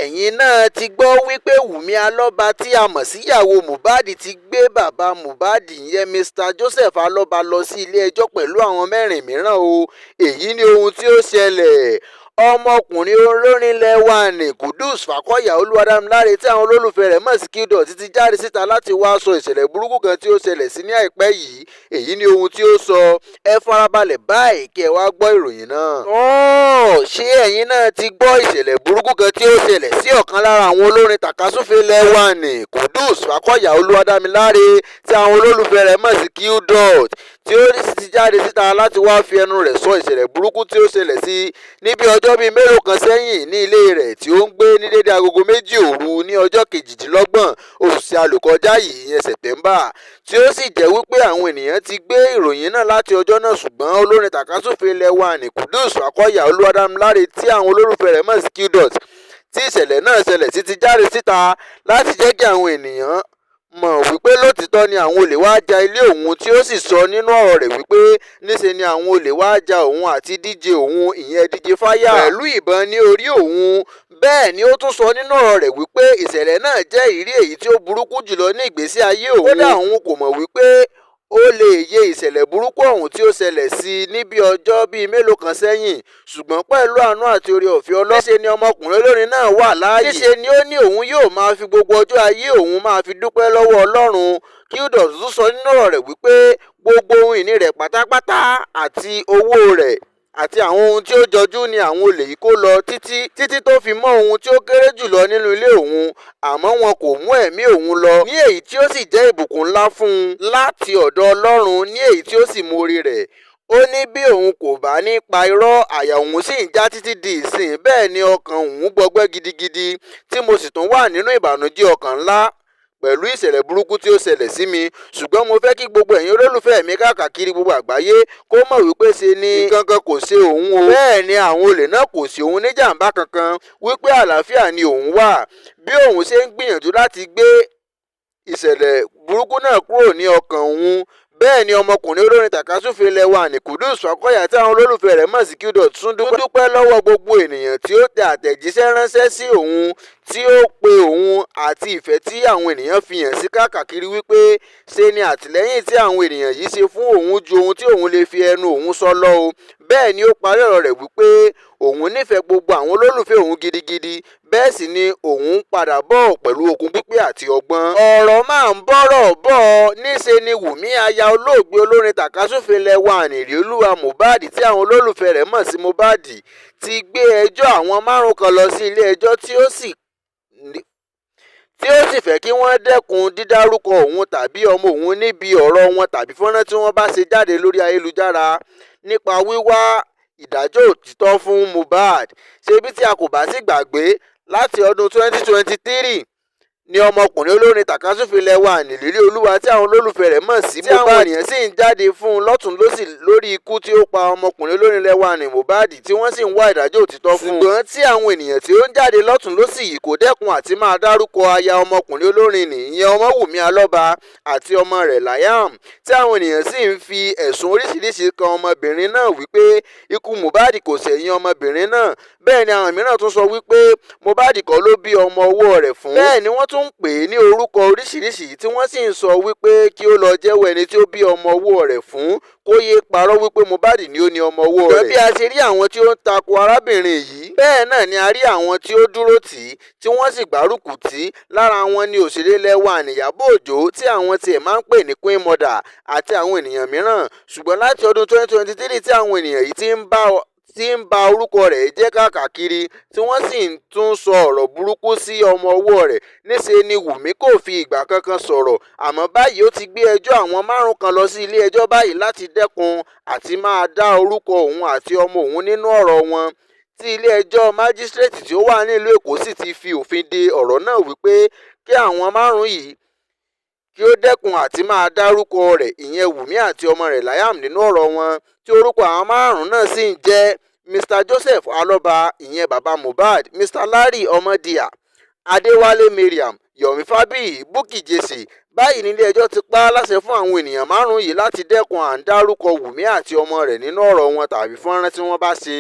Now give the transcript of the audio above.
ẹ̀yin náà ti gbọ́ wípé Wùmí Alọ́ba tí a mọ̀ síyàwó Mohbad ti gbé bàbá Mohbad ìyẹn Mr Joseph Alọ́ba lọ sí ilé ẹjọ́ pẹ̀lú àwọn mẹ́rin mìíràn o. Èyí ni ohun tí ó ṣẹlẹ̀. Ọmọkùnrin olórin lẹ́wà ní Kudus Fákọ̀yà Olúwadámiláre tí àwọn olólùfẹ́ rẹ̀ mọ̀ sí Qdot ti jáde síta láti wá sọ ìṣẹ̀lẹ̀ burúkú kan tí ó ṣẹlẹ̀ sí ní àìpẹ́ yìí. Èyí ni ohun tí ó sọ. Ẹ farabalẹ̀ báyìí kí ẹ wá gbọ́ ìròyìn náà. Ṣé ẹ̀yin náà ti gbọ́ ìṣẹ̀lẹ̀ burúkú kan tí ó ṣẹlẹ̀ sí ọ̀kan lára àwọn olórin tàkasúfèé lẹ́wà ní Kudus Fákọ̀yà Olúwadámiláre tí àwọn olólùfẹ́ rẹ̀ mọ̀ sí Qdot tí ó ti jáde síta láti wá fi ẹnu rẹ̀ sọ ìṣẹ̀lẹ̀ burúkú tí ó ṣẹlẹ̀ sí níbi ọjọ́ bíi mélòó kan sẹ́yìn ní ilé rẹ̀ tí ó ń gbé ní dédé agogo 2 òru ní ọjọ́ 28 oṣù tí a lò kọjá yìí ìyẹn September, tí ó sì jẹ́ wípé àwọn ènìyàn ti gbé ìròyìn náà láti ọjọ́ náà, ṣùgbọ́n olórin tàkasúfèé lẹ́wà ní Kudus Fákọ̀yà Olúwadámiláre tí àwọn olólùfẹ́ rẹ̀ mọ̀ sí Qdot tí ìṣẹ̀lẹ̀ náà ṣẹlẹ̀ sí ti jáde síta láti jẹ́ kí àwọn ènìyàn mọ̀ wípé lótìítọ́ ni àwọn olè wá ja ilé òun, tí ó sì sọ nínú ọ̀rọ̀ rẹ̀ wípé níṣe ni àwọn olè wá ja òun àti DJ òun ìyẹn DJ Fire pẹ̀lú ìbọn ní orí òun. Bẹ́ẹ̀ ni ó tún sọ nínú ọ̀rọ̀ rẹ̀ wípé ìṣẹ̀lẹ̀ náà jẹ́ ìrírí èyí tí ó burúkú jùlọ ní ìgbésí ayé òun. Kódà òun kò mọ̀ wípé ó lè yé ìṣẹ̀lẹ̀ burúkú ọ̀hún tí ó ṣẹlẹ̀ sí i níbi ọjọ́ bíi mélòó kan sẹ́yìn, ṣùgbọ́n pẹ̀lú àánú àti oore ọ̀fẹ́ Ọlọ́run níṣe ni ọmọkùnrin olórin náà wà láàyè. Níṣe ni ó ní òun yóò máa fi gbogbo ọjọ́ ayé òun máa fi dúpẹ́ lọ́wọ́ Ọlọ́run. Qdot tún sọ nínú ọ̀rọ̀ rẹ̀ wípé gbogbo ohun ìní rẹ̀ pátápátá àti owó rẹ̀ àti àwọn ohun tí ó jọjú ni àwọn olè yìí kó lọ títí tó fi mọ́ ohun tí ó kéré jùlọ nínú ilé òun, àmọ́ wọn kò mú ẹ̀mí òun lọ, ní èyí tí ó sì jẹ́ ìbùkún ńlá fún un láti ọ̀dọ̀ Ọlọ́run, ní èyí tí ó sì mú orí rẹ̀. Ó ní bí òun kò bá ní pa irọ́, àyà òun sì ń já títí di ìsìn, bẹ́ẹ̀ ni ọkàn òun gbọgbẹ́ gidigidi, tí mo sì tún wà nínú ìbànújẹ́ ọkàn ńlá pẹ̀lú ìṣẹ̀lẹ̀ burúkú tí ó ṣẹlẹ̀ sí mi. Ṣùgbọ́n mo fẹ́ kí gbogbo ẹ̀yin olólùfẹ́ mi káàkiri gbogbo àgbáyé kó mọ̀ wípé ṣe ni kankan kò ṣe òun o. Bẹ́ẹ̀ ni àwọn olè náà kò ṣe òun níjàmbá kankan, wípé àlàáfíà ni òun wà. Bí òun ṣe ń gbìyànjú láti gbé ìṣẹ̀lẹ̀ burúkú náà kúrò ní ọkàn òun, bẹ́ẹ̀ ni ọmọkùnrin olórin tàkasúfèé lẹ́wà ní Kudus Fákọ̀yà tí àwọn olólùfẹ́ rẹ̀ mọ̀ sí Qdot tún dúpẹ́ lọ́wọ́ gbogbo ènìyàn tí ó tẹ àtẹ̀jíṣẹ́ ránṣẹ́ sí òun, tí ó pe òun, àti ìfẹ́ tí àwọn ènìyàn fi hàn sí káàkiri, wípé ṣe ni àtìlẹ́yìn tí àwọn ènìyàn yìí ṣe fún òun ju ohun tí òun lè fi ẹnu òun sọ lọ o. Bẹ́ẹ̀ ni ó parí ọ̀rọ̀ rẹ̀ wípé òun nífẹ̀ẹ́ gbogbo àwọn olólùfẹ́ òun gidigidi, bẹ́ẹ̀ sì ni òun ń padà bọ̀ pẹ̀lú okun pípé àti ọgbọ́n. Ọ̀rọ̀ máa ń bọ́rọ̀ bọ̀ níṣe ni Wùmí aya olóògbé olórin tàkasúfèé lẹ́wà Nìríolúwa Mohbad tí àwọn olólùfẹ́ rẹ̀ mọ̀ sí Mohbad ti gbé ẹjọ́ àwọn 5 kan lọ sí ilé ẹjọ́ tí ó sì fẹ́ kí wọ́n dẹ́kun dídárúkọ òun tàbí ọmọ òun níbi ọ̀rọ̀ wọn tàbí fọ́nrán tí wọ́n bá ṣe jáde lórí ayélujára nípa wíwá ìdájọ́ òtítọ́ fún Mohbad. Ṣebí tí a kò bá sì gbàgbé, láti ọdún 2023 ni ọmọkùnrin olórin tàkasúfèé lẹ́wà Nìríolúwa tí àwọn olólùfẹ́ rẹ̀ mọ̀ sí Mohbad, tí àwọn ènìyàn sì ń jáde fún un lọ́tùn lósì lórí ikú tí ó pa ọmọkùnrin olórin lẹ́wà ní Mohbad, tí wọ́n sì ń wá ìdájọ́ òtítọ́ fún un. Ṣùgbọ́n tí àwọn ènìyàn tí ó ń jáde lọ́tùn lósì yìí kò dẹ́kun àti máa dárúkọ aya ọmọkùnrin olórin ìyẹn Ọmọ́wùmí Alọ́ba àti ọmọ rẹ̀ Liam, tí àwọn ènìyàn sì ń fi ẹ̀sùn oríṣiríṣi kan ọmọbìnrin náà wípé ikú Mohbad kò ṣẹ̀yìn ọmọbìnrin náà. Bẹ́ẹ̀ ni àwọn mìíràn tún sọ wípé Mohbad kọ́ ló bí ọmọ ọwọ́ rẹ̀ fún. Bẹ́ẹ̀ ni wọ́n tún ń pè é ní orúkọ oríṣiríṣi, tí wọ́n sì ń sọ wípé kí ó lọ jẹ́wọ́ ẹni tí ó bí ọmọ ọwọ́ rẹ̀ fún, kó yé parọ́ wípé Mohbad ni ó ní ọmọ ọwọ́ rẹ̀. Bí a ṣe rí àwọn tí ó ń tako arábìnrin yìí, bẹ́ẹ̀ náà ni a rí àwọn tí ó dúró tì í, tí wọ́n sì gbárùkù tì í. Lára wọn ni òṣèré lẹ́wà Ìyábọ̀ Òjó tí àwọn tiẹ̀ máa ń pè ní Queen Mother àti àwọn ènìyàn mìíràn. Ṣùgbọ́n láti ọdún 2023 tí àwọn ènìyàn yìí ti ń ba orúkọ rẹ̀ jẹ́ káàkiri, tí wọ́n sì ń tún sọ ọ̀rọ̀ burúkú sí ọmọ ọwọ́ rẹ̀, níṣe ni Wùmí kò fi ìgbà kankan sọ̀rọ̀. Àmọ́ báyìí ó ti gbé ẹjọ́ àwọn 5 kan lọ sí ilé ẹjọ́ báyìí láti dẹ́kun àti máa dá orúkọ òun àti ọmọ òun nínú ọ̀rọ̀ wọn, tí ilé ẹjọ́ májísírèètì tí ó wà nílùú Èkó sì ti fi òfin de ọ̀rọ̀ náà wípé kí àwọn 5 yìí kí ó dẹ́kun àti máa dárúkọ rẹ̀, ìyẹn Wùmí àti ọmọ rẹ̀ Liam nínú ọ̀rọ̀ wọn, tí orúkọ àwọn 5 náà sì ń jẹ́ Mr Joseph Alọ́ba ìyẹn bàbá Mohbad, Mr Larry Ọmọdíà, Adéwálé Mariam, Yomi Fabiyi, Bukky Jesse. Báyìí nílé ẹjọ́ ti pa á láṣẹ fún àwọn ènìyàn 5 yìí láti dẹ́kun à ń dárúkọ Wùmí àti ọmọ rẹ̀ nínú ọ̀rọ̀ wọn tàbí fọ́nrán tí wọ́n bá ṣe.